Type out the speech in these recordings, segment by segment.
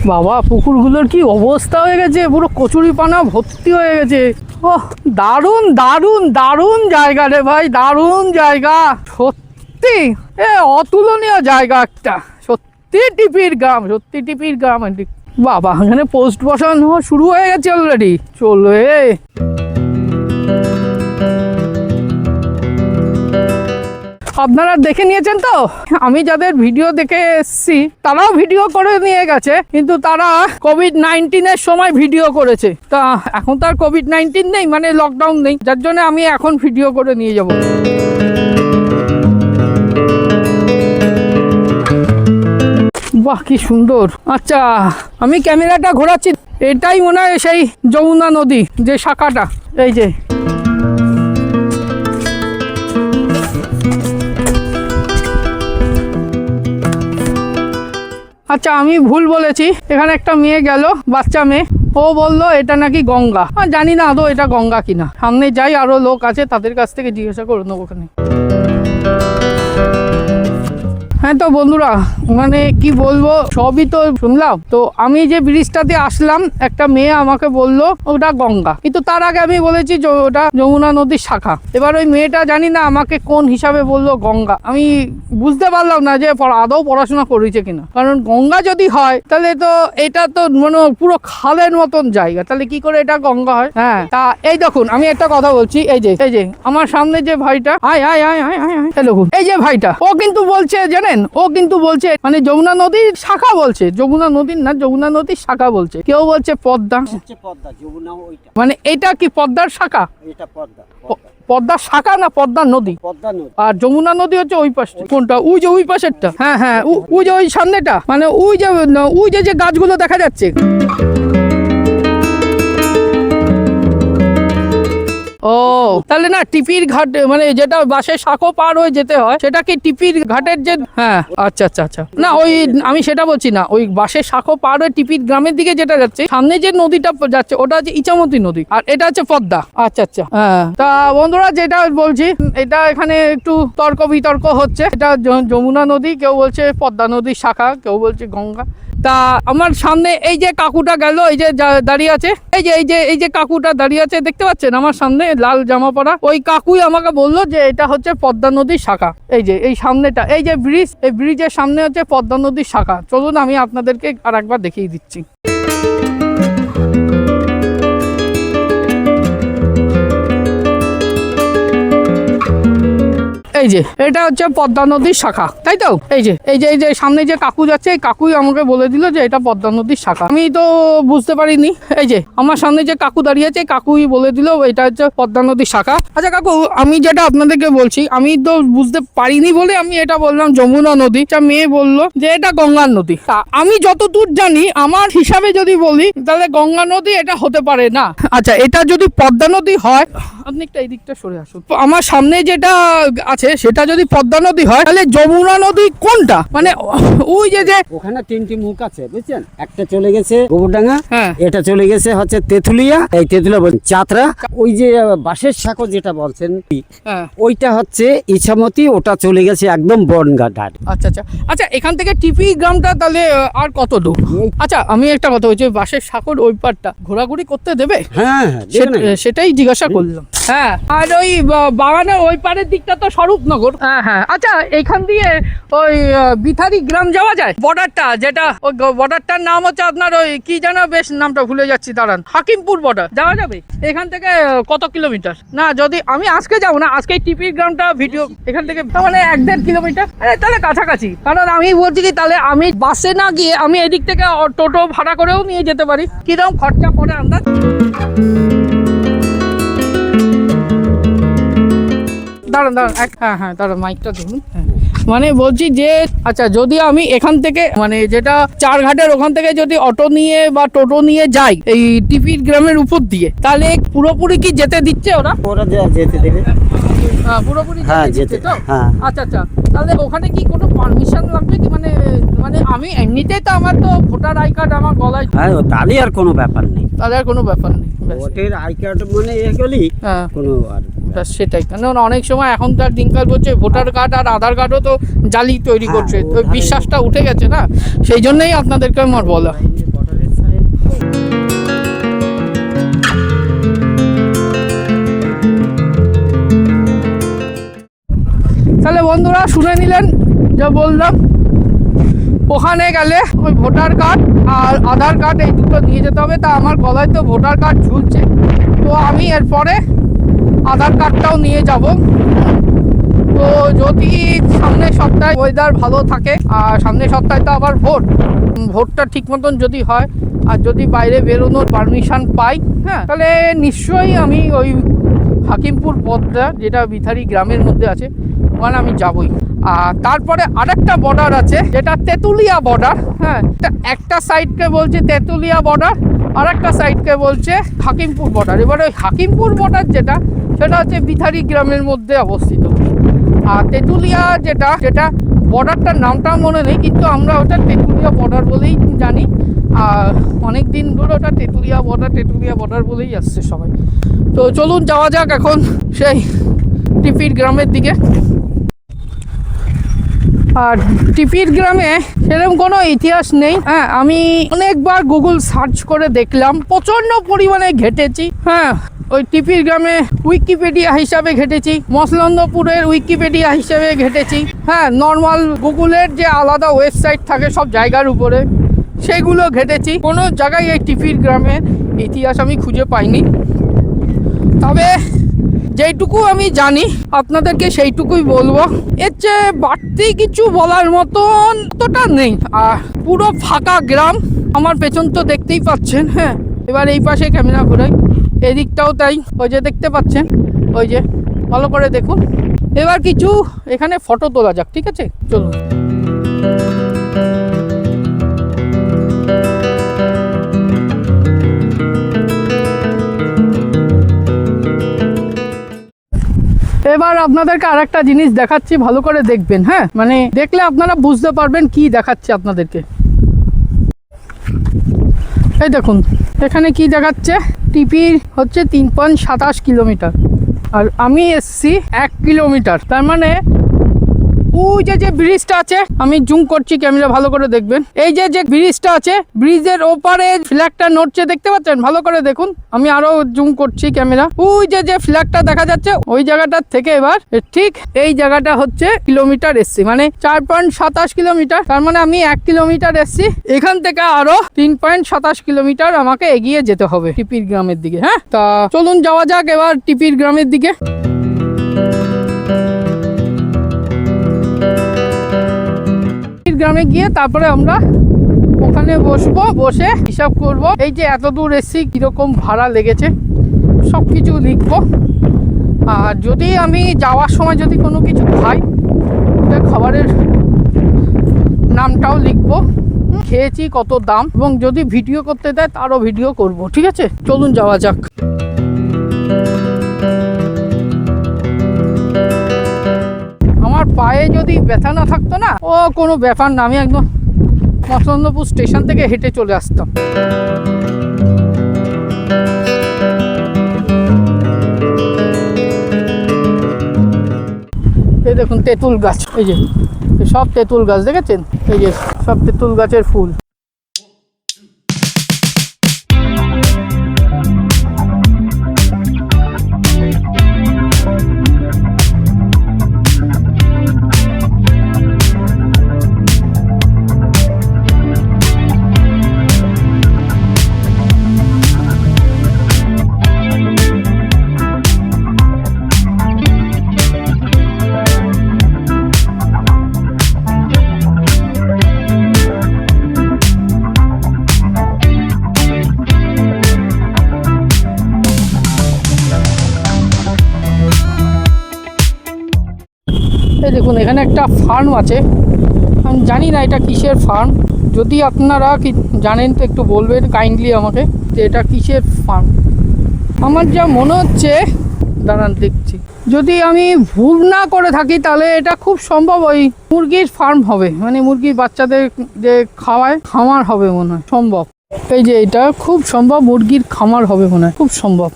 বাবা পুকুরগুলোর কি অবস্থা হয়ে গেছে, পুরো কচুরিপানা ভর্তি হয়ে গেছে। ওহ দারুণ দারুণ দারুণ জায়গা রে ভাই, দারুণ জায়গা সত্যি, অতুলনীয় জায়গা একটা, সত্যি টিপির গ্রাম, সত্যি টিপির গ্রাম। বাবা এখানে পোস্ট বসানো শুরু হয়ে গেছে অলরেডি, চলো আপনারা দেখে নিয়েছেন তো, আমি যাদের ভিডিও দেখে এসছি তারাও ভিডিও করে নিয়ে গেছে, কিন্তু তারা কোভিড-19 সময় ভিডিও করেছে। তা এখন তো আর কোভিড-19 নেই, মানে লকডাউন নেই, যার জন্য আমি এখন ভিডিও করে নিয়ে যাব। বাহ কি সুন্দর। আচ্ছা আমি ক্যামেরাটা ঘোরাচ্ছি, এটাই মনে হয় সেই যমুনা নদী যে শাখাটা, এই যে আচ্ছা আমি ভুল বলেছি, এখানে একটা মেয়ে গেল, বাচ্চা মেয়ে, ও বললো এটা নাকি গঙ্গা। জানি না আদৌ এটা গঙ্গা কিনা, সামনে যাই আরো লোক আছে তাদের কাছ থেকে জিজ্ঞাসা করে নেবো ওখানে। হ্যাঁ তো বন্ধুরা, মানে কি বলবো, সবই তো শুনলাম। তো আমি যে ব্রিজটাতে আসলাম, একটা মেয়ে আমাকে বললো ওটা গঙ্গা, কিন্তু তার আগে আমি বলেছি ওটা যমুনা নদীর শাখা। এবার ওই মেয়েটা জানি না আমাকে কোন হিসাবে বললো গঙ্গা, আমি বুঝতে পারলাম না যে আদৌ পড়াশোনা করেছে কিনা। কারণ গঙ্গা যদি হয় তাহলে তো এটা তো মানে পুরো খালের মতন জায়গা, তাহলে কি করে এটা গঙ্গা হয়? হ্যাঁ তা এই দেখুন আমি একটা কথা বলছি, এই যে আমার সামনে যে ভাইটা, আয় আয় আয় আয় আয় আয়, দেখুন এই যে ভাইটা, ও কিন্তু বলছে জানেন, ও কিন্তু বলছে মানে যমুনা নদীর শাখা বলছে, যমুনা নদীর না, যমুনা নদীর শাখা বলছে। কেউ বলছে পদ্মা, মানে এটা কি পদ্মার শাখা? এটা পদ্মার শাখা না পদ্মার নদী? আর যমুনা নদী হচ্ছে ওই পাশে। কোনটা? ওই যে ওই পাশেরটা, হ্যাঁ হ্যাঁ ওই যে ওই সামনেটা, মানে ওই যে গাছগুলো দেখা যাচ্ছে। ও তাহলে না টিপির ঘাট, মানে যেটা বাসের শাখো পার হয়ে যেতে হয় সেটা কি টিপির ঘাটের যে, হ্যাঁ আচ্ছা আচ্ছা আচ্ছা, না ওই আমি সেটা বলছি না, ওই বাসের শাখো পার হয়ে টিপির গ্রামের দিকে যেটা যাচ্ছে, সামনে যে নদীটা যাচ্ছে ওটা হচ্ছে ইছামতি নদী, আর এটা হচ্ছে পদ্মা। আচ্ছা আচ্ছা হ্যাঁ, তা বন্ধুরা যেটা বলছি, এটা এখানে একটু তর্ক বিতর্ক হচ্ছে, এটা যমুনা নদী, কেউ বলছে পদ্মা নদীর শাখা, কেউ বলছে গঙ্গা। তা আমার সামনে এই যে কাকুটা গেল, এই যে দাঁড়িয়ে আছে, এই যে কাকুটা দাঁড়িয়ে আছে দেখতে পাচ্ছেন আমার সামনে, লাল জামা পরা, ওই কাকুই আমাকে বললো যে এটা হচ্ছে পদ্মা নদীর শাখা। এই যে এই সামনেটা, এই যে ব্রিজ, এই ব্রিজের সামনে হচ্ছে পদ্মা নদীর শাখা। চলুন আমি আপনাদেরকে আর একবার দেখিয়ে দিচ্ছি। এই যে এটা হচ্ছে পদ্মা নদীর শাখা, তাই তো? এই যে সামনে যে কাকু যাচ্ছে, এই কাকুই আমাকে বলে দিল যে এটা পদ্মা নদীর শাখা। আমি তো বুঝতে পারিনি, এই যে আমার সামনে যে কাকু দাঁড়িয়ে আছে, কাকুই বলে দিল এটা হচ্ছে পদ্মা নদীর শাখা। আচ্ছা কাকু, আমি যেটা আপনাদেরকে বলছি, আমি তো বুঝতে পারিনি বলে আমি এটা বললাম যমুনা নদী, মেয়ে বললো যে এটা গঙ্গার নদী। তা আমি যতদূর জানি, আমার হিসাবে যদি বলি, তাহলে গঙ্গা নদী এটা হতে পারে না। আচ্ছা এটা যদি পদ্মা নদী হয়, আপনি একটা এই দিকটা সরে আসুন, আমার সামনে যেটা আছে সেটা যদি পদ্মা নদী হয়, তাহলে যমুনা নদী কোনটা? মানে ওই যে ওখানে তিনটি মুখ আছে বুঝছেন, একটা চলে গেছে গোবরডাঙ্গা, এটা চলে গেছে হচ্ছে তেঁতুলিয়া, এই তেঁতুলিয়া চাতরা, ওই যে বাঁশের শাখো যেটা বলছেন ওইটা হচ্ছে ইছামতি, ওটা চলে গেছে একদম বনগাঁ। আচ্ছা আচ্ছা আচ্ছা, এখান থেকে টিপি গ্রামটা তাহলে আর কত দূর? আচ্ছা আমি একটা কথা বলছি, বাঁশের শাখোর ওই পারটা ঘোরাঘুরি করতে দেবে? হ্যাঁ সেটাই জিজ্ঞাসা করলাম। হ্যাঁ আর ওই বাগানের ওই পারের দিকটা তো স্বরূপনগর। হ্যাঁ হ্যাঁ আচ্ছা, এখান দিয়ে ওই বিথারি গ্রাম যাওয়া যায়? বর্ডারটা যেটা, ওই বর্ডারটার নাম হচ্ছে আপনার ওই কি জানো, বেশ নামটা ভুলে যাচ্ছি, দাঁড়ান, হাকিমপুর বর্ডার যাওয়া যাবে? এখান থেকে কত কিলোমিটার? না যদি আমি আজকে যাবো না, আজকে টিপির গ্রামটা ভিডিও, এখান থেকে তাহলে 1-1.5 কিলোমিটার, তাহলে কাছাকাছি। কারণ আমি বলছি কি, তাহলে আমি বাসে না গিয়ে আমি এদিক থেকে টোটো ভাড়া করেও নিয়ে যেতে পারি। কিরকম খরচা পড়ে আন্দাজ? দাঁড়ান হ্যাঁ দাঁড়ান, মাইকটা ধরুন। মানে বলছি যে আচ্ছা, যদি আমি এখান থেকে মানে যেটা চারঘাটের ওখান থেকে যদি অটো নিয়ে বা টোটো নিয়ে যাই এই টিপির গ্রামের উপর দিয়ে, তাহলে পুরোপুরি কি যেতে দিচ্ছে ওরা? যেতে দেবে, পুরোপুরি যেতে তো? আচ্ছা আচ্ছা, তাহলে ওখানে কি কোনো পারমিশন লাগবে কি? মানে আমি এমনিতেই তো, আমার তো ভোটার আই কার্ড আমার গলায়, তাহলে আর কোনো ব্যাপার নেই, ভোটের আই কার্ড মানে কোনো আর সেটাই। কারণ অনেক সময় এখনকার দিনকাল বলছে ভোটার কার্ড আর আধার কার্ডও তো জালি তৈরি করছে, তো বিশ্বাসটা উঠে গেছে না, সেই জন্যই আপনাদেরকে আমার বলা। তাহলে বন্ধুরা শুনে নিলেন যা বললাম। ওখানে গেলে ওই ভোটার কার্ড আর আধার কার্ড এই দুটো নিয়ে যেতে হবে। তা আমার গলায় তো ভোটার কার্ড ঝুলছে, তো আমি এরপরে আধার কার্ডটাও নিয়ে যাব। তো যদি সামনের সপ্তাহে ওয়েদার ভালো থাকে, আর সামনের সপ্তাহে তো আবার ভোটটা ঠিক মতন যদি হয়, আর যদি বাইরে বেরোনোর পারমিশন পাই, হ্যাঁ, তাহলে নিশ্চয়ই আমি ওই হাকিমপুর পথটা যেটা বিথারি গ্রামের মধ্যে আছে ওখানে আমি যাবই। আর তারপরে আরেকটা বর্ডার আছে যেটা তেঁতুলিয়া বর্ডার। হ্যাঁ, একটা সাইডকে বলছে তেঁতুলিয়া বর্ডার, আর একটা সাইডকে বলছে হাকিমপুর বর্ডার। এবারে ওই হাকিমপুর বর্ডার সেটা হচ্ছে বিথারি গ্রামের মধ্যে অবস্থিত। আর তেঁতুলিয়া যেটা বর্ডারটার নামটা মনে নেই, কিন্তু আমরা ওটা তেঁতুলিয়া বর্ডার বলেই জানি। আর অনেক দিন ধরে ওটা তেঁতুলিয়া বর্ডার বলেই আসছে সবাই। তো চলুন যাওয়া যাক এখন সেই টিপির গ্রামের দিকে। আর টিপির গ্রামে সেরকম কোনো ইতিহাস নেই। হ্যাঁ, আমি অনেকবার গুগল সার্চ করে দেখলাম, প্রচণ্ড পরিমাণে ঘেটেছি। হ্যাঁ, ওই টিপির গ্রামে উইকিপিডিয়া হিসাবে ঘেটেছি, মসলন্দপুরের উইকিপিডিয়া হিসাবে ঘেটেছি। হ্যাঁ, নর্মাল গুগলের যে আলাদা ওয়েবসাইট থাকে সব জায়গার উপরে, সেগুলো ঘেটেছি। কোনো জায়গায় এই টিপির গ্রামের ইতিহাস আমি খুঁজে পাইনি। তবে যেইটুকু আমি জানি আপনাদেরকে সেইটুকুই বলবো। এর চেয়ে বাড়তি কিছু বলার মতন অতটা নেই। আর পুরো ফাঁকা গ্রাম, আমার পেছন তো দেখতেই পাচ্ছেন। হ্যাঁ, এবার এই পাশে ক্যামেরা ঘোরাই, এদিকটাও তাই। ওই যে দেখতে পাচ্ছেন, ওই যে ভালো করে দেখুন। এবার কিছু এখানে ফটো তোলা যাক, ঠিক আছে? চলুন। এবার আপনাদেরকে আর একটা জিনিস দেখাচ্ছি, ভালো করে দেখবেন। হ্যাঁ, মানে দেখলে আপনারা বুঝতে পারবেন কি দেখাচ্ছে আপনাদেরকে। এই দেখুন এখানে কি দেখাচ্ছে, টিপির হচ্ছে 3.27 কিলোমিটার, আর আমি এসছি 1 কিলোমিটার। তার মানে ওই যে ব্রিজটা আছে, আমি জুম করছি ক্যামেরা, ভালো করে দেখবেন। এই যে ব্রিজটা আছে, ব্রিজের ওপারে ফ্ল্যাগটা নড়ছে, দেখতে পাচ্ছেন? ভালো করে দেখুন, আমি আরো জুম করছি ক্যামেরা। ওই যে ফ্ল্যাগটা দেখা যাচ্ছে, ওই জায়গাটার থেকে এবার ঠিক এই জায়গাটা হচ্ছে কিলোমিটার এসছি, মানে 4.27 কিলোমিটার। তার মানে আমি 1 কিলোমিটার এসছি, এখান থেকে আরো 3.27 কিলোমিটার আমাকে এগিয়ে যেতে হবে টিপির গ্রামের দিকে। হ্যাঁ, তা চলুন যাওয়া যাক এবার টিপির গ্রামের দিকে। গ্রামে গিয়ে তারপরে আমরা ওখানে বসবো, বসে হিসাব করব এই যে এত দূর এসছি কিরকম ভাড়া লেগেছে, সব কিছু লিখবো। আর যদি আমি যাওয়ার সময় যদি কোনো কিছু খাই, খাবারের নামটাও লিখবো, খেয়েছি কত দাম, এবং যদি ভিডিও করতে দেয় তারও ভিডিও করব, ঠিক আছে? চলুন যাওয়া যাক। আমার পায়ে যদি ব্যথা না থাকতো না, ও কোনো ব্যাপার না, আমি একদম মসলন্দপুর স্টেশন থেকে হেঁটে চলে আসতাম। এই দেখুন তেঁতুল গাছ, এই যে সব তেঁতুল গাছ দেখেছেন, এই যে সব তেঁতুল গাছের ফুল। এই দেখুন এখানে একটা ফার্ম আছে, আমি জানি না এটা কিসের ফার্ম। যদি আপনারা কি জানেন তো একটু বলবেন কাইন্ডলি আমাকে, যে এটা কিসের ফার্ম। আমার যা মনে হচ্ছে, দাঁড়ান দেখছি, যদি আমি ভুল না করে থাকি তাহলে এটা খুব সম্ভব ওই মুরগির ফার্ম হবে, মানে মুরগির বাচ্চাদের যে খাওয়ায়, খামার হবে মনে হয়, সম্ভব। এই যে এটা খুব সম্ভব মুরগির খামার হবে মনে হয়, খুব সম্ভব।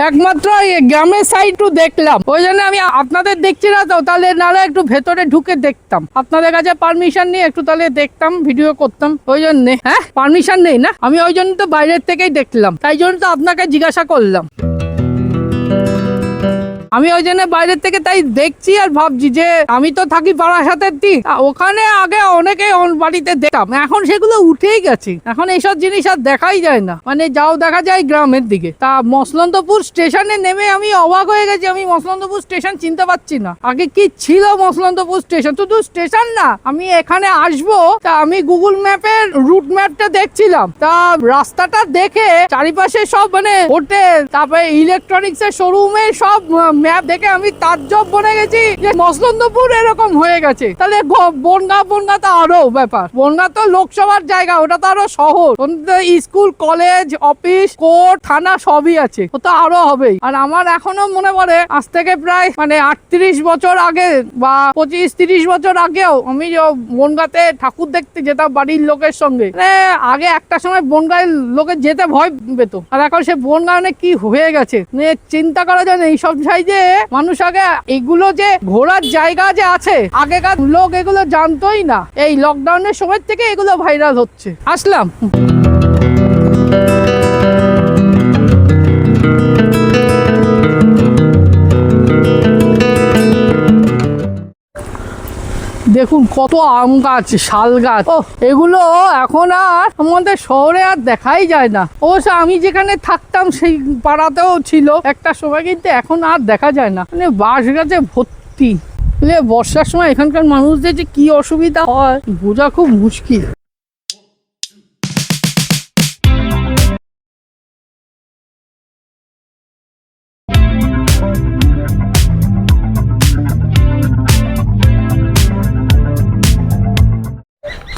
একমাত্র গ্রামের সাইড একটু দেখলাম, ওই জন্য আমি আপনাদের দেখছি না তো, তাহলে নাহলে একটু ভেতরে ঢুকে দেখতাম, আপনাদের কাছে পারমিশন নিয়ে একটু তাহলে দেখতাম, ভিডিও করতাম, ওই জন্য। হ্যাঁ, পারমিশন নেই না, আমি ওই জন্য তো বাইরের থেকেই দেখলাম, তাই জন্য তো আপনাকে জিজ্ঞাসা করলাম। আমি ওই জন্য বাইরের থেকে তাই দেখছি আর ভাবছি যে আমি তো থাকি বারাসাতের দিক, ওখানে আগে অনেকে বাড়িতে দেখতাম, এখন সেগুলো উঠেই গেছে, এখন এইসব জিনিস আর দেখাই যায় না, মানে যাও দেখা যায় গ্রামের দিকে। তা মসলন্দপুর স্টেশনে নেমে আমি অবাক হয়ে গেছি, আমি মসলন্দপুর স্টেশন চিনতে পারছি না, আগে কি ছিল মসলন্দপুর স্টেশন? শুধু স্টেশন না, আমি এখানে আসবো তা আমি গুগল ম্যাপের রুট ম্যাপটা দেখছিলাম, তা রাস্তাটা দেখে চারিপাশে সব মানে হোটেল, তারপরে ইলেকট্রনিক্স এর শোরুমে সব ম্যাপ দেখে আমি তাজ্জব বনে গেছি যে মসলন্দপুর এরকম হয়ে গেছে। তাহলে বনগাঁ তো আরো ব্যাপার, বনগাঁ তো লোকসভার জায়গা, ওটা তো আরো শহর, স্কুল কলেজ অফিস কোর্ট থানা সবই আছে, ও তো আরো হবেই। আর আমার এখনো মনে পড়ে আজ থেকে প্রায় মানে 38 বছর আগে বা 25-30 বছর আগেও আমি বনগাঁতে ঠাকুর দেখতে যেতাম বাড়ির লোকের সঙ্গে। আগে একটা সময় বনগাঁয়ের লোকের যেতে ভয় পেত, আর এখন সে বনগাঁয়ে কি হয়ে গেছে চিন্তা করা যায় না। এইসব সাইজে মানুষ আগে এগুলো যে ঘোরার জায়গা যে আছে, আগেকার লোক এগুলো জানতোই না, এই লকডাউনের সময় থেকে এগুলো ভাইরাল হচ্ছে। আসলাম দেখুন কত আম গাছ, শাল গাছ, ও এগুলো এখন আর আমাদের শহরে আর দেখাই যায় না। অবশ্য আমি যেখানে থাকতাম সেই পাড়াতেও ছিল একটা সময়, কিন্তু এখন আর দেখা যায় না, মানে বাঁশ গাছে ভর্তি। বর্ষার সময় এখানকার মানুষদের যে কি অসুবিধা হয় বোঝা খুব মুশকিল।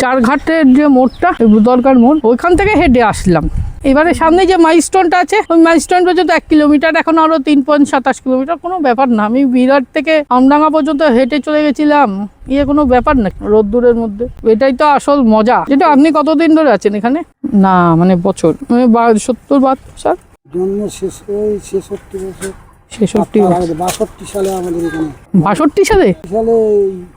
চারঘাটের যে মোড়টা, দরকার মোড়, ওইখান থেকে হেঁটে আসলাম। এবারে সামনে যে মাইলস্টোনটা আছে, ওই মাইলস্টোন পর্যন্ত 1 কিলোমিটার, এখন আরো 3.27 কিলোমিটার, কোনো ব্যাপার না। আমি বিরাট থেকে আমডাঙ্গা পর্যন্ত হেঁটে চলে গেছিলাম, কোনো ব্যাপার না রোদ্দুরের মধ্যে। এটাই তো আসল মজা। যেটা আপনি কতদিন ধরে আছেন এখানে? না মানে বছর 70-72 জন্ম শেষ 66 বছর। 62 সালে আমাদের এখানে। 62 সালে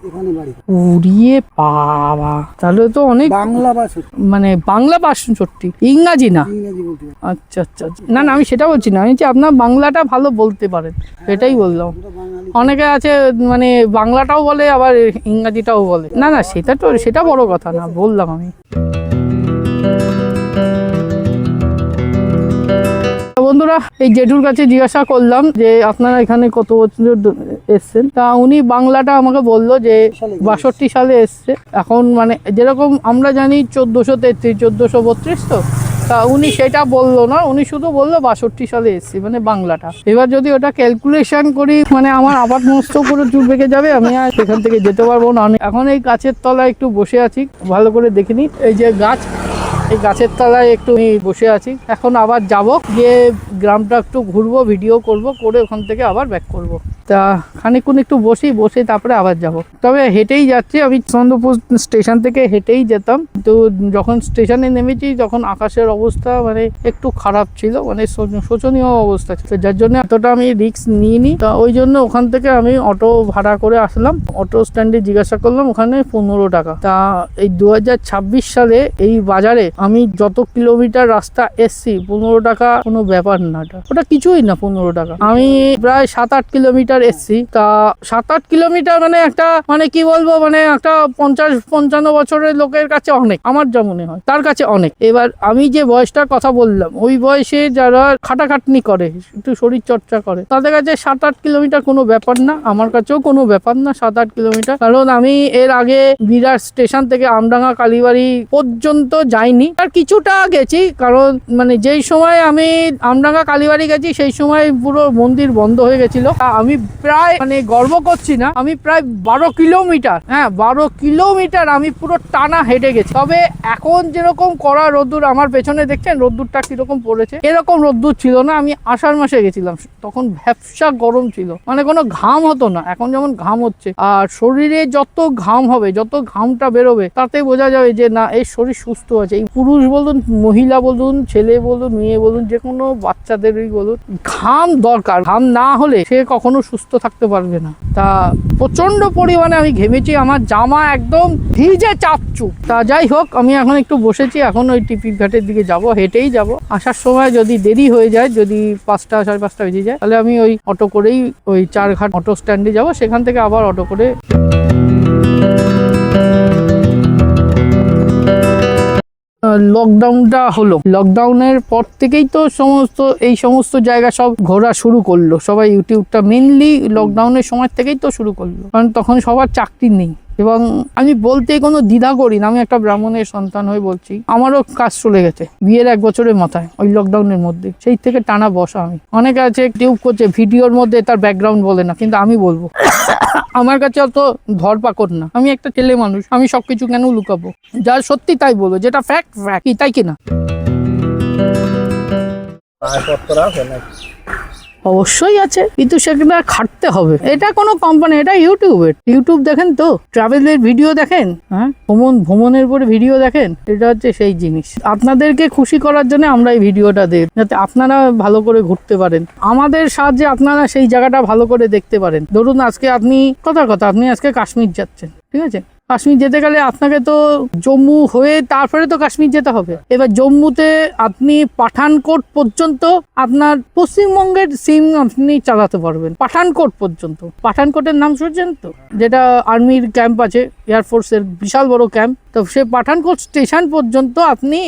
এখানে বাড়ি। উড়িয়ে বাবা, তাহলে তো অনেক বাংলা 62, মানে বাংলা 62, ইংরাজি না? ইংরেজি বলতে। আচ্ছা আচ্ছা, না না আমি সেটা বলছি না, আমি যে আপনার বাংলাটা ভালো বলতে পারেন এটাই বললাম। অনেকে আছে মানে বাংলাটাও বলে আবার ইংরাজিটাও বলে, না না সেটা তো সেটা বড় কথা না, বললাম আমি। বন্ধুরা, এই জেঠুর কাছে জিজ্ঞাসা করলাম যে আপনারা এখানে কত বছর এসছেন, তা উনি বাংলাটা আমাকে বললো যে 62 সালে এসছে। এখন মানে যেরকম আমরা জানি 1433 1432, তো তা উনি সেটা বললো না, উনি শুধু বললো 62 সালে এসছি মানে বাংলাটা। এবার যদি ওটা ক্যালকুলেশন করি মানে আমার আবার মস্ত করে চুল পেকে যাবে, আমি আর সেখান থেকে যেতে পারবো না। এখন এই গাছের তলায় একটু বসে আছি, ভালো করে দেখিনি, এই যে গাছ, এই গাছের তলায় একটু বসে আছি। এখন আবার যাব, গিয়ে গ্রামটা একটু ঘুরবো, ভিডিও করব, করে ওখান থেকে আবার ব্যাক করব। তা খানিকক্ষণ একটু বসে তারপরে আবার যাব। তবে হেঁটেই যাচ্ছি, আমি চন্দ্রপুর স্টেশন থেকে হেঁটেই যেতাম, তো যখন স্টেশনে নেমেছি তখন আকাশের অবস্থা মানে একটু খারাপ ছিল, মানে শোচনীয় অবস্থা ছিল, যার জন্য এতটা আমি রিস্ক নিইনি। তা ওই জন্য ওখান থেকে আমি অটো ভাড়া করে আসলাম। অটো স্ট্যান্ডে জিজ্ঞাসা করলাম, ওখানে 15 টাকা। তা এই 2026 সালে এই বাজারে আমি যত কিলোমিটার রাস্তা এসছি 15 টাকা কোনো ব্যাপার না, ওটা কিছুই না 15 টাকা। আমি প্রায় 7-8 কিলোমিটার এসছি, তা 7-8 কিলোমিটার মানে একটা মানে কি বলবো, মানে একটা 50-55 বছরের লোকের কাছে অনেক, আমার যা মনে হয় তার কাছে অনেক। এবার আমি যে বয়সটার কথা বললাম, ওই বয়সে যারা খাটাখাটনি করে, একটু শরীর চর্চা করে, তাদের কাছে 7-8 কিলোমিটার কোনো ব্যাপার না, আমার কাছেও কোনো ব্যাপার না 7-8 কিলোমিটার। কারণ আমি এর আগে বিরাট স্টেশন থেকে আমডাঙ্গা কালীবাড়ি পর্যন্ত যাইনি, আর কিছুটা গেছি, কারণ মানে যেই সময় আমি আমডাঙ্গা কালীবাড়ি গেছি সেই সময় পুরো মন্দির বন্ধ হয়ে গেছিল। আমি প্রায় মানে গর্ব করছি না, আমি প্রায় 12 কিলোমিটার, হ্যাঁ 12 কিলোমিটার আমি পুরো টানা হেঁটে গেছি। তবে এখন যেরকম কড়া রোদ্দুর, আমার পেছনে দেখছেন রোদ্দুরটা কিরকম পড়েছে, এরকম রোদ্দুর ছিল না। আমি আষাঢ় মাসে গেছিলাম, তখন ভ্যাপসা গরম ছিল, মানে কোনো ঘাম হতো না, এখন যেমন ঘাম হচ্ছে। আর শরীরে যত ঘাম হবে, যত ঘামটা বেরোবে, তাতে বোঝা যাবে যে না এই শরীর সুস্থ আছে। এই পুরুষ বলুন, মহিলা বলুন, ছেলে বলুন, মেয়ে বলুন, যে কোনো বাচ্চাদেরই বলুন, ঘাম দরকার, ঘাম না হলে সে কখনো সুস্থ সুস্থ থাকতে পারবে না। তা প্রচণ্ড পরিমাণে আমি ঘেমেছি, আমার জামা একদম ভিজে চাপচুপ। তা যাই হোক, আমি এখন একটু বসেছি, এখন ওই টিপির ঘাটের দিকে যাব, হেঁটেই যাব। আসার সময় যদি দেরি হয়ে যায়, যদি 5টা 5:30 বেজে যায়, তাহলে আমি ওই অটো করেই ওই চারঘাট অটো স্ট্যান্ডে যাব, সেখান থেকে আবার অটো করে লকডাউনটা হলো। লকডাউনের পর থেকেই তো এই সমস্ত জায়গা সব ঘোরা শুরু করলো সবাই। ইউটিউবটা মেনলি লকডাউনের সময় থেকেই তো শুরু করলো, কারণ তখন সবার চাকরি নেই। এবং আমি বলতে কোনো দ্বিধা করি না, আমি একটা ব্রাহ্মণের সন্তান হয়ে বলছি, আমারও কাজ চলে গেছে বিয়ের 1 বছরের মাথায়, ওই লকডাউনের মধ্যে। সেই থেকে টানা বসা আমি। অনেকে আছে টিউব করছে, ভিডিওর মধ্যে তার ব্যাকগ্রাউন্ড বলে না, কিন্তু আমি বলবো আমার কাছে অত ধরপাকড় না, আমি একটা ছেলে মানুষ, আমি সবকিছু কেন লুকাবো? যা সত্যি তাই বলবো, যেটা ফ্যাক্ট কি তাই কিনা। অবশ্যই আছে, কিন্তু সেখানে খাটতে হবে। এটা কোনো কোম্পানি, এটা ইউটিউব দেখেন তো, ট্রাভেলের ভিডিও দেখেন, হ্যাঁ, ভ্রমণের উপরে ভিডিও দেখেন। এটা হচ্ছে সেই জিনিস। আপনাদেরকে খুশি করার জন্য আমরা এই ভিডিওটা দিই, যাতে আপনারা ভালো করে ঘুরতে পারেন, আমাদের সাহায্যে আপনারা সেই জায়গাটা ভালো করে দেখতে পারেন। ধরুন আজকে আপনি আপনি আজকে কাশ্মীর যাচ্ছেন, ঠিক আছে? কাশ্মীর যেতে গেলে আপনাকে তো জম্মু হয়ে তারপরে তো কাশ্মীর যেতে হবে। এবার জম্মুতে আপনি পাঠানকোট পর্যন্ত আপনার পশ্চিমবঙ্গের সিম আপনি চালাতে পারবেন, পাঠানকোট পর্যন্ত। পাঠানকোটের নাম শুনছেন তো, যেটা আর্মির ক্যাম্প আছে, এয়ারফোর্সের বিশাল বড় ক্যাম্প। তো সে পাঠানকোট স্টেশন পর্যন্ত আপনি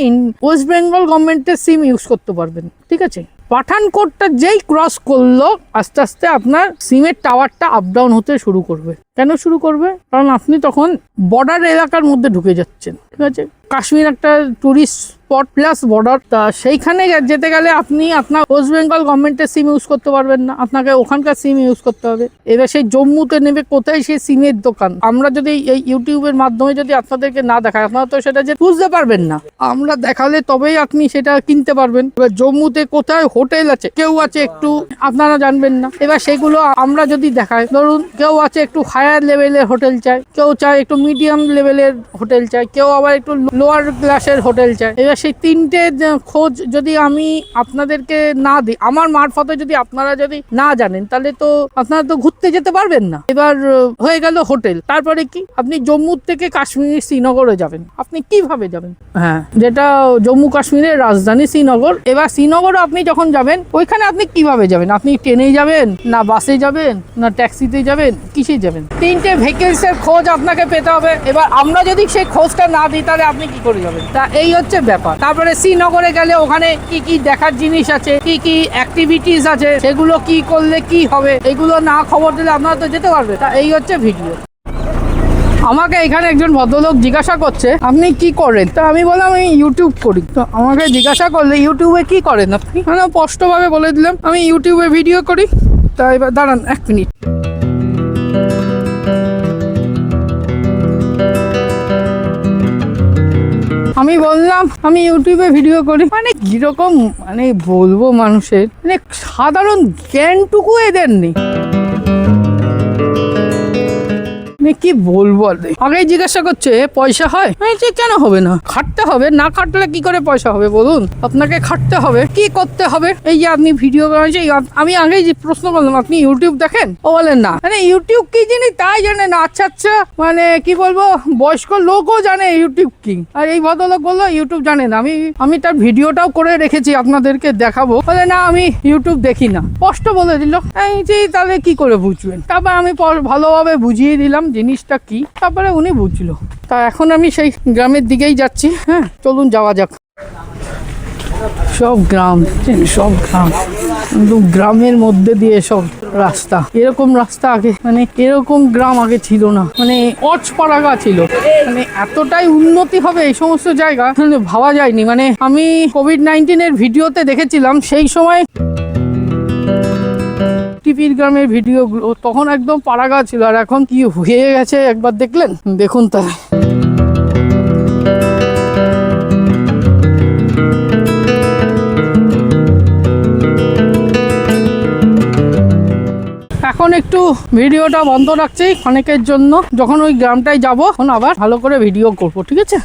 ওয়েস্ট বেঙ্গল গভর্নমেন্টের সিম ইউজ করতে পারবেন, ঠিক আছে? পাঠানকোটটা যেই ক্রস করলো, আস্তে আস্তে আপনার সিমের টাওয়ারটা আপ ডাউন হতে শুরু করবে। কেন শুরু করবে? কারণ আপনি তখন বর্ডার এলাকার মধ্যে ঢুকে যাচ্ছেন, ঠিক আছে? কাশ্মীর একটা টুরিস্ট স্পট প্লাস বর্ডার। তা সেইখানে যেতে গেলে আপনি আপনার ওয়েস্ট বেঙ্গল গভর্নমেন্টের সিম ইউজ করতে পারবেন না, আপনাকে ওখানকার সিম ইউজ করতে হবে। এবার সেই জম্মুতে নেবে কোথায় সেই সিমের দোকান? আমরা যদি এই ইউটিউবের মাধ্যমে যদি আপনাদেরকে না দেখাই, আপনারা তো সেটা যে বুঝতে পারবেন না। আমরা দেখালে তবেই আপনি সেটা কিনতে পারবেন। এবার জম্মুতে কোথায় হোটেল আছে, কেউ আছে একটু আপনারা জানবেন না, এবার সেগুলো আমরা যদি দেখাই, ধরুন কেউ আছে একটু হায়ার লেভেলের হোটেল চায়, কেউ চায় একটু মিডিয়াম লেভেলের হোটেল চায়, কেউ আবার একটু লোয়ার ক্লাসের হোটেল চায়। এবার সেই 3টে খোঁজ যদি আমি আপনাদেরকে না দিই, আমার মারফতে যদি আপনারা যদি না জানেন, তাহলে তো আপনারা তো ঘুরতে যেতে পারবেন না। এবার হয়ে গেল হোটেল, তারপরে কি? আপনি জম্মু থেকে কাশ্মীর শ্রীনগরে যাবেন, আপনি কিভাবে যাবেন? হ্যাঁ, যেটা জম্মু কাশ্মীরের রাজধানী শ্রীনগর। এবার শ্রীনগরে আপনি যখন যাবেন, ওইখানে আপনি কিভাবে যাবেন? আপনি ট্রেনে যাবেন, না বাসে যাবেন, না ট্যাক্সিতে যাবেন, কিসে যাবেন? 3টে ভেহিকলসের খোঁজ আপনাকে পেতে হবে। এবার আমরা যদি সেই খোঁজটা না দিই, তাহলে আপনি কি করে যাবেন? তা এই হচ্ছে ব্যাপার। তারপরে শ্রীনগরে গেলে ওখানে কি কি দেখার জিনিস আছে, কি কি অ্যাক্টিভিটিস আছে, সেগুলো কি করলে কি হবে, এগুলো না খবর দিলে আপনারা তো যেতে পারবে। তা এই হচ্ছে ভিডিও। আমাকে এখানে একজন ভদ্রলোক জিজ্ঞাসা করছে আপনি কি করেন? তা আমি বললাম আমি ইউটিউব করি। তো আমাকে জিজ্ঞাসা করলে ইউটিউবে কি করেন আপনি? আমি স্পষ্টভাবে বলে দিলাম আমি ইউটিউবে ভিডিও করি। তা এবার দাঁড়ান 1 মিনিট। আমি বললাম আমি ইউটিউবে ভিডিও করি, মানে কিরকম মানে বলবো, মানুষের মানে সাধারণ জ্ঞানটুকু এদের নেই। কি বলবো? আগেই জিজ্ঞাসা করছে পয়সা হয়, কেন হবে না? খাটতে হবে, না খাটলে কি করে পয়সা হবে বলুন? আপনাকে খাটতে হবে। কি করতে হবে? এই যে আপনি ভিডিও বানাচ্ছেন, আমি আগেই যে প্রশ্ন করলাম আপনি ইউটিউব দেখেন? ও বলেন না। মানে ইউটিউব কি জিনিস তাই জানে না। আচ্ছা আচ্ছা, মানে কি বলবো, বয়স্ক লোকও জানে ইউটিউব কি, আর এই ভদ্রলোক বললো ইউটিউব জানে না। আমি তার ভিডিওটাও করে রেখেছি, আপনাদেরকে দেখাবো। বলে না আমি ইউটিউব দেখি না, স্পষ্ট বলে দিল। তাহলে কি করে বুঝবেন? তারপর আমি ভালোভাবে বুঝিয়ে দিলাম জিনিসটা কি, তারপরে উনি বুঝলো। তা এখন আমি সেই গ্রামের দিকেই যাচ্ছি। হ্যাঁ, চলুন যাওয়া যাক। সব গ্রাম, কিন্তু গ্রামের মধ্যে দিয়ে সব রাস্তা। এরকম রাস্তা আগে, মানে এরকম গ্রাম আগে ছিল না, মানে অচপাড়াগা ছিল। মানে এতটাই উন্নতি হবে এই সমস্ত জায়গা ভাবা যায়নি। মানে আমি কোভিড-19 ভিডিওতে দেখেছিলাম, সেই সময় টিপির গ্রামের ভিডিওগুলো, তখন একদম পাড়াগা ছিল, আর এখন কি হয়ে গেছে একবার দেখলেন? দেখুন তাহলে। এখন একটু ভিডিওটা বন্ধ রাখছি অনেকের জন্য, যখন ওই গ্রামটায় যাবো তখন আবার ভালো করে ভিডিও করবো, ঠিক আছে?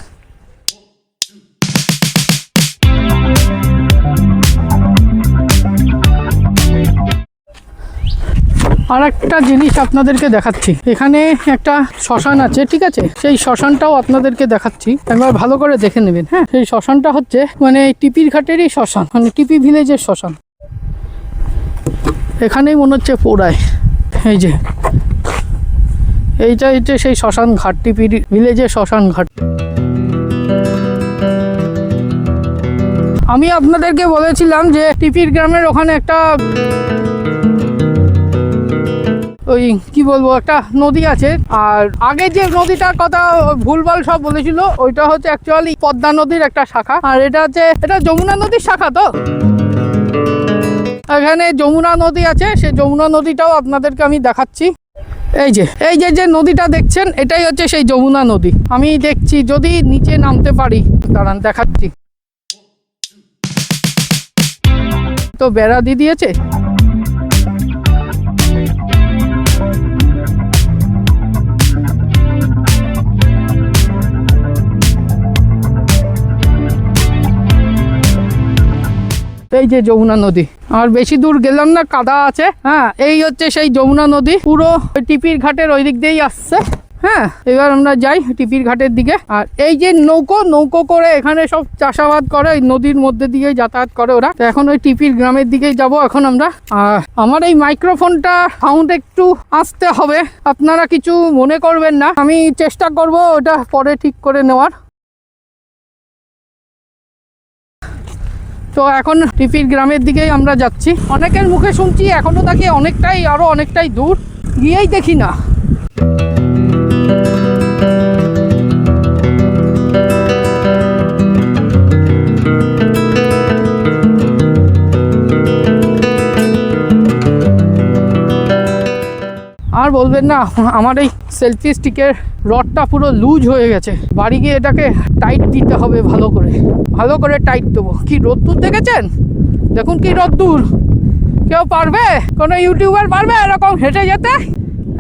আর একটা জিনিস আপনাদেরকে দেখাচ্ছি, এখানে একটা শ্মশান আছে, ঠিক আছে, সেই শ্মশানটাও আপনাদেরকে দেখাচ্ছি, একবার ভালো করে দেখে নেবেন। হ্যাঁ, সেই শ্মশানটা হচ্ছে মানে টিপির ঘাটেরই শ্মশান, মানে টিপি ভিলেজের শ্মশান। এখানেই মনে হচ্ছে পোড়ায়। এই যে এইটা হচ্ছে সেই শ্মশান ঘাট, টিপির ভিলেজের শ্মশান ঘাট। আমি আপনাদেরকে বলেছিলাম যে টিপির গ্রামের ওখানে একটা ওই কি বলবো একটা নদী আছে, আর আগে যে নদীটার কথা ভুলভাল সব বলেছিল ওইটা হচ্ছে অ্যাকচুয়ালি পদ্মা নদীর একটা শাখা, আর এটা হচ্ছে এটা যমুনা নদীর শাখা। তো এখানে যমুনা নদী আছে, সেই যমুনা নদীটাও আপনাদেরকে আমি দেখাচ্ছি। এই যে যে নদীটা দেখছেন এটাই হচ্ছে সেই যমুনা নদী। আমি দেখছি যদি নিচে নামতে পারি, দাঁড়ান দেখাচ্ছি। তো বেড়া দিয়ে দিয়েছে। এই যে যমুনা নদী, আর বেশি দূর গেলাম না, কাদা আছে। হ্যাঁ, এই হচ্ছে সেই যমুনা নদী, পুরো টিপির ঘাটের ওই দিক দিয়েই আসছে। হ্যাঁ, এবার আমরা যাই টিপির ঘাটের দিকে। আর এই যে নৌকো করে এখানে সব চাষাবাদ করে, এই নদীর মধ্যে দিয়ে যাতায়াত করে ওরা। তো এখন ওই টিপির গ্রামের দিকেই যাব এখন আমরা। আর আমার এই মাইক্রোফোনটা সাউন্ড একটু আসতে হবে, আপনারা কিছু মনে করবেন না, আমি চেষ্টা করব ওটা পরে ঠিক করে নেওয়ার। তো এখন টিপির গ্রামের দিকেই আমরা যাচ্ছি। অনেকের মুখে শুনছি এখনো তাকে আরো অনেকটাই দূর, গিয়েই দেখি না। আর বলবেন না, আমার এই সেলফি স্টিকের রডটা পুরো লুজ হয়ে গেছে। বাড়ি গিয়ে এটাকে টাইট দিতে হবে, ভালো করে টাইট দেবো। কি রোদ্দুর দেখেছেন, দেখুন কি রোদ্দুর। কেউ পারবে, কোনো ইউটিউবার পারবে এরকম হেঁটে যেতে?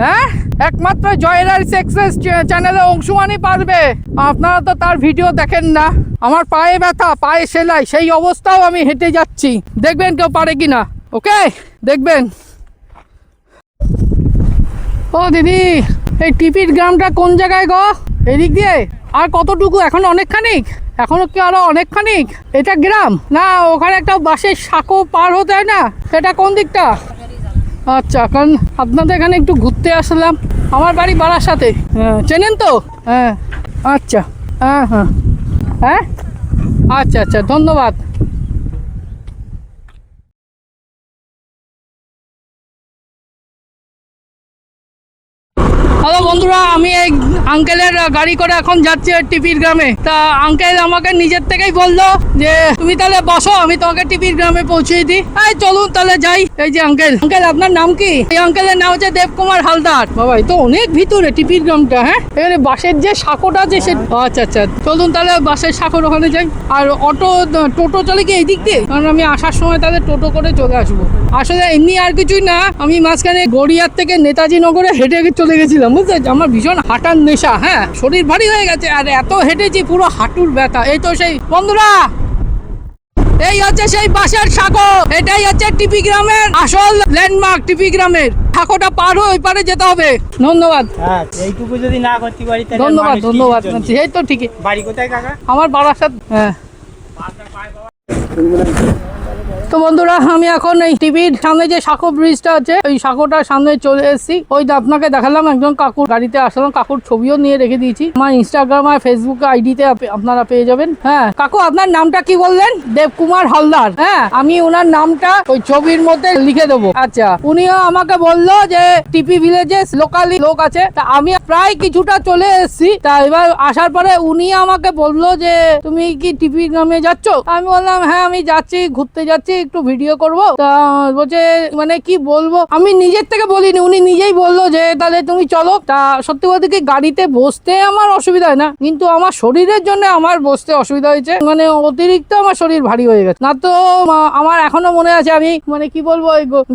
হ্যাঁ, একমাত্র জয়রার সাকসেস চ্যানেলে অংশুমানই পারবে। আপনারা তো তার ভিডিও দেখেন না। আমার পায়ে ব্যথা, পায়ে সেলাই, সেই অবস্থাও আমি হেঁটে যাচ্ছি। দেখবেন কেউ পারে কিনা। ওকে, দেখবেন। ও দিদি, এই টিপির গ্রামটা কোন জায়গায় গো? এদিক দিয়ে আর কতটুকু? এখন অনেকখানিক, এখনো কি আরো অনেকখানিক? এটা গ্রাম না? ওখানে একটা বাসের সাঁকো পার হতে হয় না, সেটা কোন দিকটা? আচ্ছা, কারণ আপনাদের এখানে একটু ঘুরতে আসলাম। আমার বাড়ি বারাসাতে। হ্যাঁ, চেনেন তো? হ্যাঁ, আচ্ছা, হ্যাঁ, আচ্ছা, ধন্যবাদ। হ্যালো বন্ধুরা, আমি এই আঙ্কেলের গাড়ি করে এখন যাচ্ছি টিপির গ্রামে। তা আঙ্কেল আমাকে নিজের থেকেই বললো যে তুমি তাহলে বসো, আমি তোমাকে টিপির গ্রামে পৌঁছে দিই। এই চলুন তাহলে যাই। এই যে আঙ্কেল আপনার নাম কি? এই আঙ্কেলের নাম হচ্ছে দেবকুমার হালদার। বাবা, এই তো অনেক ভিতরে টিপির গ্রামটা। হ্যাঁ, এখানে বাসের যে সাঁকোটা আছে সে, আচ্ছা, চলুন তাহলে বাসের সাঁকোর ওখানে যাই। আর টোটো চলে কি এই দিক দিয়ে? কারণ আমি আসার সময় তাহলে টোটো করে চলে আসবো। আসলে এমনি আর কিছুই না, আমি মাঝখানে গড়িয়ার থেকে নেতাজি নগরে হেঁটে চলে গেছিলাম, বুঝতে? আমার ভীষণ হাঁটার নেশা। হ্যাঁ, শরীর ভারী হয়ে গেছে, আর এত হেঁটেছি পুরো হাঁটুর ব্যথা। এই তো সেই বন্ধুরা, এই হচ্ছে সেই বাসের সাঁকো। এটাই হচ্ছে টিপি গ্রামের আসল ল্যান্ডমার্ক। টিপি গ্রামের সাঁকোটা পার হয়ে ওই পারে যেতে হবে। ধন্যবাদ। এইটুকু যদি না করতে পারি তাহলে ধন্যবাদ। এই তো ঠিকই। বাড়ি কোথায় কাকা? আমার বারাসাত। হ্যাঁ। তো বন্ধুরা, আমি এখন এই টিভির সামনে যে সাঁকো ব্রিজটা আছে, ওই সাঁকোটার সামনে চলে এসেছি। ওই আপনাকে দেখালাম, একজন কাকুর গাড়িতে আসলাম, কাকুর ছবিও নিয়ে রেখে দিয়েছি। আমার ইনস্টাগ্রাম আর ফেসবুক আইডিতে আপনারা পেয়ে যাবেন। হ্যাঁ কাকু, আপনার নামটা কি বললেন? দেবকুমার হালদার। হ্যাঁ, আমি ওনার নামটা ওই ছবির মধ্যে লিখে দেবো। আচ্ছা, উনিও আমাকে বললো যে টিপি ভিলেজে লোকালি লোক আছে। তা আমি প্রায় কিছুটা চলে এসেছি। তা এবার আসার পরে উনি আমাকে বললো যে তুমি কি টিপি গ্রামে যাচ্ছ? আমি বললাম হ্যাঁ, আমি যাচ্ছি, ঘুরতে যাচ্ছি, একটু ভিডিও করব। তা বলছে মানে কি বলবো, আমি নিজের থেকে বলিনি, উনি নিজেই বললো যে তাহলে তুমি চলো। তা সত্যি বলতে কি, গাড়িতে বসতে আমার অসুবিধা হয় না, কিন্তু আমার শরীরের জন্য আমার বসতে অসুবিধা হয়েছে। মানে অতিরিক্ত আমার শরীর ভারী হয়ে গেছে। না তো আমার এখনো মনে আছে, আমি মানে কি বলবো,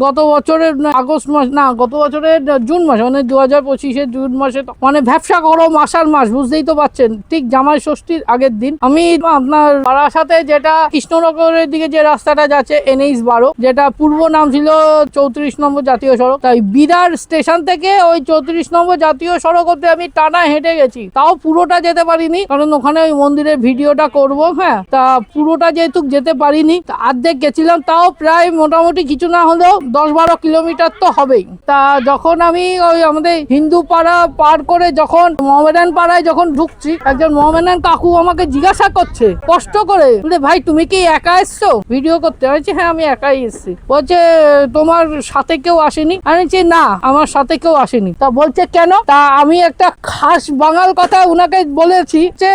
গত বছরের আগস্ট মাস না, গত বছরের জুন মাসে, মানে 2025-এর জুন মাসে, মানে ব্যবসা গরম আষাঢ় মাস, বুঝতেই তো পারছেন, ঠিক জামাই ষষ্ঠীর আগের দিন আমি আপনার বারাসাতে যেটা কৃষ্ণনগরের দিকে যে রাস্তাটা যাচ্ছে হচ্ছে NH-12, যেটা পূর্ব নাম ছিল 34 নম্বর জাতীয় সড়ক। তাই বিরার স্টেশন থেকে ওই 34 নম্বর জাতীয় সড়ক অব্দি আমি টানা হেঁটে গেছি, তাও পুরোটা যেতে পারিনি, কারণ ওখানে ওই মন্দিরের ভিডিওটা করব। হ্যাঁ, তা পুরোটা যেহেতু যেতে পারিনি, অর্ধেক গেছিলাম, তাও প্রায় মোটামুটি কিছু না হলেও 10-12 কিলোমিটার তো হবেই। তা যখন আমি ওই আমাদের হিন্দু পাড়া পার করে যখন মোহামেডান পাড়ায় যখন ঢুকছি, একজন মোহামেডান কাকু আমাকে জিজ্ঞাসা করছে কষ্ট করে, বলে ভাই তুমি কি একা এসছো ভিডিও করতে? আমি বলছি হ্যাঁ আমি একাই এসছি। বলছে তোমার সাথে কেউ আসেনি? আমি বলছি না আমার সাথে কেউ আসেনি। তা বলছে কেন? তা আমি একটা খাস বাঙাল কথা উনাকে বলেছি যে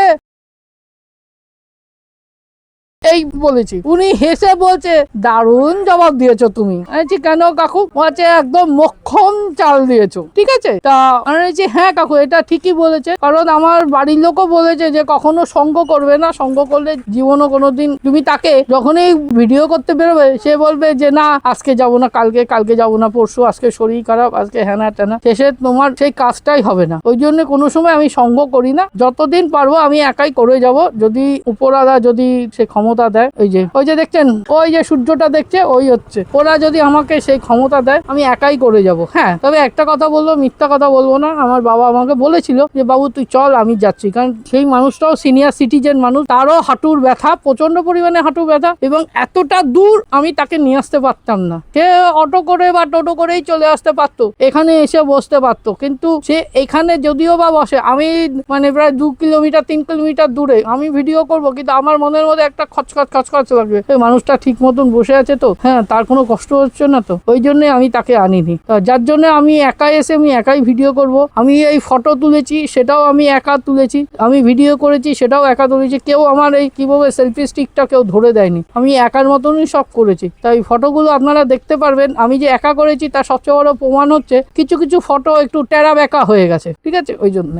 এই বলেছি, উনি হেসে বলছে দারুণ জবাব দিয়েছো তুমি। আমি কেন কাকু? বলছে একদম মক্ষম চাল দিয়েছো, ঠিক আছে। তা আমি বলছি হ্যাঁ কাকু এটা ঠিকই বলেছে, কারণ আমার বাড়ির লোকও বলেছে যে কখনো সঙ্গ করবে না, সঙ্গ করলে জীবনও কোনোদিন তুমি তাকে যখনই ভিডিও করতে বেরোবে সে বলবে যে না আজকে যাবো না, কালকে যাবো না, পরশু, আজকে শরীর খারাপ, আজকে হ্যানা ট্যানা, শেষে তোমার সেই কাজটাই হবে না। ওই জন্য কোনো সময় আমি সঙ্গ করি না, যতদিন পারবো আমি একাই করে যাব, যদি উপরালা যদি সে ক্ষমতা দেয়। ওই যে দেখছেন ওই যে সূর্যটা দেখছে, ওই হচ্ছে ওরা যদি আমাকে সেই ক্ষমতা দেয় আমি একাই করে যাব। হ্যাঁ, তবে একটা কথা বলবো, মিথ্যা কথা বলবো না, আমার বাবা আমাকে বলেছিল যে বাবু তুই চল আমি যাচ্ছি, কারণ সেই মানুষটাও সিনিয়র সিটিজেন মানুষ, তারও হাঁটুর ব্যথা, প্রচন্ড পরিমাণে হাঁটুর ব্যথা, এবং এতটা দূর আমি তাকে নিয়ে আসতে পারতাম না। সে অটো করে বা টোটো করেই চলে আসতে পারতো, এখানে এসে বসতে পারতো, কিন্তু সে এখানে যদিও বা বসে, আমি মানে প্রায় 2 কিলোমিটার 3 কিলোমিটার দূরে আমি ভিডিও করব, কিন্তু আমার মনের মধ্যে একটা খচখচ লাগবে, এই মানুষটা ঠিক মতন বসে আছে তো, হ্যাঁ তার কোনো কষ্ট হচ্ছে না তো, ওই জন্য আমি তাকে আনিনি। যার জন্য আমি একাই এসে আমি একাই ভিডিও করব। আমি এই ফটো তুলেছি সেটাও আমি একা তুলেছি, আমি ভিডিও করেছি সেটাও একা তুলেছি, কেউ আমার এই কিভাবে সেলফি স্টিকটা কেউ ধরে দেয়নি, আমি একার মতনই সব করেছি। তাই ফটোগুলো আপনারা দেখতে পারবেন, আমি যে একা করেছি তার সবচেয়ে বড় প্রমাণ হচ্ছে কিছু কিছু ফটো একটু টেরা বেঁকা হয়ে গেছে, ঠিক আছে। ওই জন্য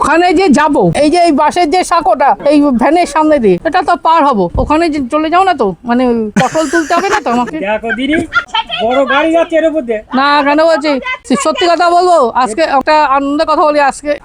ওখানে যে যাব, এই যে এই বাসের যে সাঁকোটা এই ভ্যানের সামনে দিয়ে, এটা তো পার হব, ওখানে যে চলে যাও না তো, মানে পটল তুলতে হবে না তো আমাকে? বড় গাড়ি যাচ্ছে এর মধ্যে না কেন বলছি, সত্যি কথা বলবো, আজকে একটা আনন্দের কথা বলি,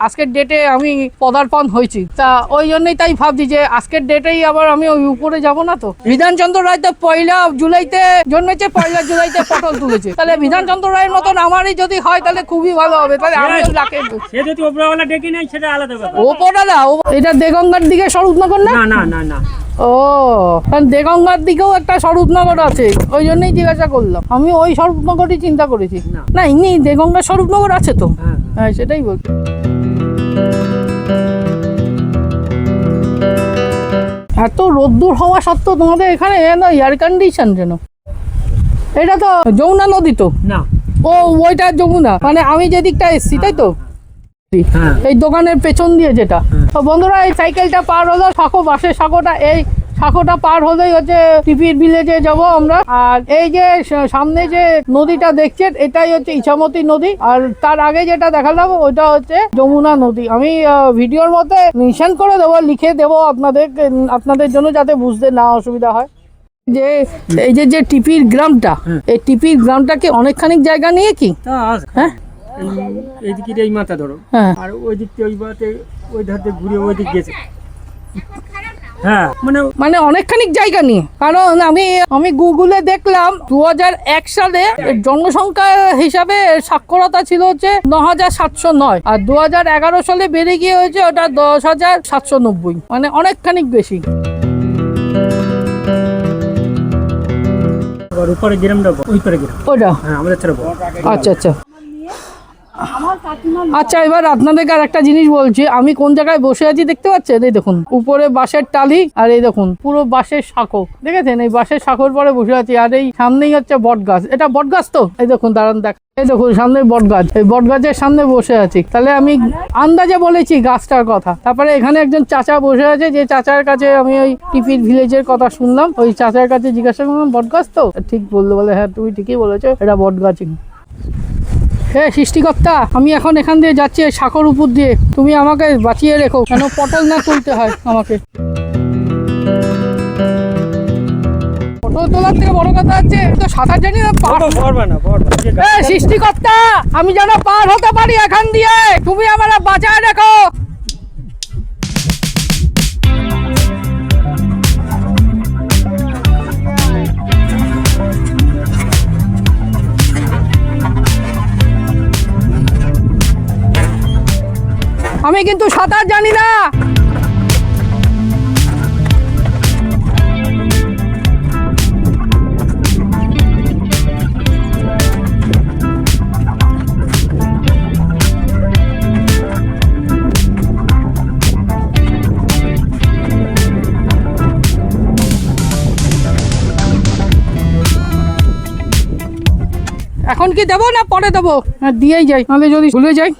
আজকের ডেটে আমি পদার্পণ হয়েছি, তা ওই জন্যই তাই ভাবছি যে আজকের ডেটেই আবার আমি ওই উপরে যাব না তো। বিধানচন্দ্র রায় তো 1 জুলাইতে জন্মেছে, 1 জুলাইতে পটল তুলেছে, তাহলে বিধানচন্দ্র রায়ের মতন আমারই যদি হয় তাহলে খুবই ভালো হবে, তাহলে আমি ডাকে সে যদি ওপরওয়ালা ডেকে নেয় সেটা আলাদা কথা। ওপরওয়ালা এটা দেগঙ্গার দিকে স্বরূপনগর না? না না না ও, কারণ দেগঙ্গার দিকেও একটা স্বরূপনগর আছে, ওই জন্যই জিজ্ঞাসা করলাম, আমি ওই স্বরূপনগরই চিন্তা করেছি। না এমনি দেগঙ্গার স্বরূপনগর আছে তো, হ্যাঁ সেটাই বলছি। এত রোদ্দুর হওয়া সত্ত্বেও তোমাদের এখানে এয়ার কন্ডিশন যেন, এটা তো যমুনা নদী তো না? ও ওইটা যমুনা, মানে আমি যেদিকটা এসছি তাই তো, এই দোকানের পেছন দিয়ে যেটা। তো বন্ধুরা এই সাইকেলটা পার হলো সাঁকো, বাসের সাঁকোটা, এই সাঁকোটা পার হলেই হচ্ছে টিপির ভিলেজে যাব আমরা। আর এই যে সামনে যে নদীটা দেখছেন এটাই হচ্ছে ইছামতি নদী, আর তার আগে যেটা দেখালাম ওইটা হচ্ছে যমুনা নদী। আমি ভিডিওর মধ্যে মেনশন করে দেবো, লিখে দেবো আপনাদের জন্য, যাতে বুঝতে না অসুবিধা হয়। যে এই যে টিপির গ্রামটা, এই টিপির গ্রামটাকে অনেকখানি জায়গা নিয়ে কি, হ্যাঁ এইদিকে এই মাথা ধরো, আর ওই দিক থেকে ওই ধারে ঘুরে ওই দিক গেছে, হ্যাঁ মানে অনেকখানি জায়গা নিয়ে। কারণ আমি গুগলে দেখলাম 2001 সালে জনসংখ্যা হিসাবে সাক্ষরতা ছিল হচ্ছে 9,709, আর 2011 সালে বেড়ে গিয়ে হয়েছে ওটা 10,790, মানে অনেকখানি বেশি। উপরে গ্রামটা ওই পারে গ্রাম ওটা, হ্যাঁ আমাদের ছেড়ে। আচ্ছা আচ্ছা আচ্ছা, এবার আপনাদেরকে আর একটা জিনিস বলছি, আমি কোন জায়গায় বসে আছি দেখতে পাচ্ছেন? এই দেখুন উপরে বাঁশের টালি, আর এই দেখুন পুরো বাঁশের শাঁখো, দেখেছেন? এই বাঁশের শাঁখোর পরে বসে আছি, আর এই সামনেই হচ্ছে বট গাছ। এটা বট গাছ তো, এই দেখুন দাঁড়ান দেখ, এই দেখুন সামনে বট গাছ, এই বট গাছের সামনে বসে আছি। তাহলে আমি আন্দাজে বলেছি গাছটার কথা। তারপরে এখানে একজন চাচা বসে আছে, যে চাচার কাছে আমি ওই টিপির ভিলেজের কথা শুনলাম, ওই চাচার কাছে জিজ্ঞাসা করলাম বট গাছ তো, ঠিক বললো, বলে হ্যাঁ তুমি ঠিকই বলেছো, এটা বট গাছই। হ্যাঁ সৃষ্টিকর্তা, আমি এখন এখান দিয়ে যাচ্ছি সাঁকোর উপর দিয়ে, তুমি আমাকে বাঁচিয়ে রেখো, কেন পটল না তুলতে হয় আমাকে। পটল তোলার থেকে বড় কথা হচ্ছে তো সাঁতার জানি না, সৃষ্টিকর্তা আমি যেন পার হতে পারি এখান দিয়ে, তুমি আমার বাঁচায় রেখো। আমি কিন্তু সাঁতার জানি না। এখন কি দেবো না পরে দেবো? হ্যাঁ দিয়েই যাই, নাহলে যদি ভুলে যাই।